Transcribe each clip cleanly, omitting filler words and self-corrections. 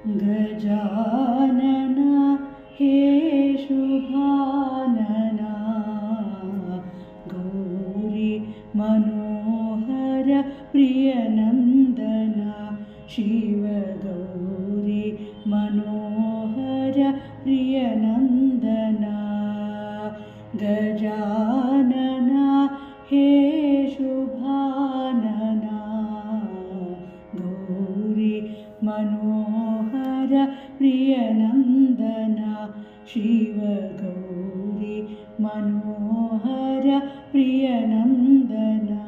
गजानना हे शुभानना गौरी मनोहर प्रियनन्दना शिव गौरी मनोहर प्रियनन्दना गजानना हे शुभानना गौरी मनोहर प्रियनन्दना शिव गौरी मनोहर प्रियनन्दना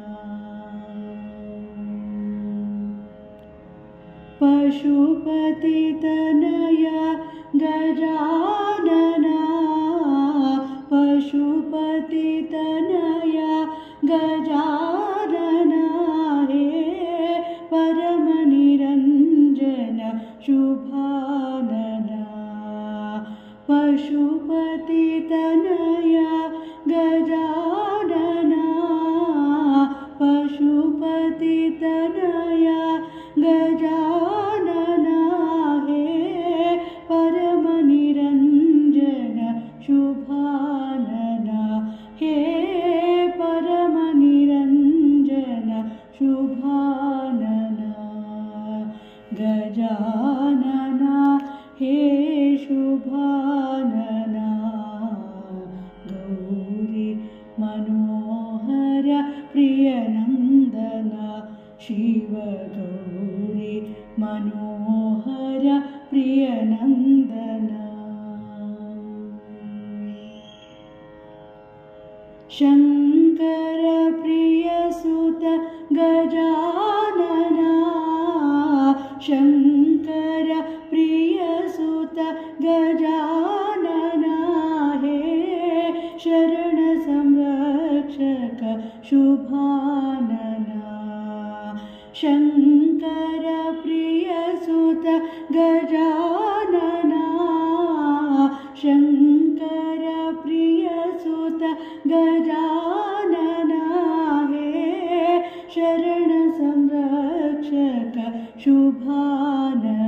पशुपतितनया गजानना पशुपतितनया गजानना हे परमनिरञ्जन शुभानना पशुपतितनया गजानना पशुपतितनया गजानना हे परमनिरञ्जन शुभानना हे परमनिरञ्जन शुभानना गजानना हे शुभानना गौरी मनोहर प्रियनन्दना शिव गौरी मनोहर प्रियनन्दना शङ्कर प्रियसुत गजानना शङ्कर प्रियसुत गजानना हे शरण संरक्षक शुभानना शङ्कर प्रियसुत गजानना शङ्कर प्रियसुत गजानना हे शरण संरक्षक शुभानना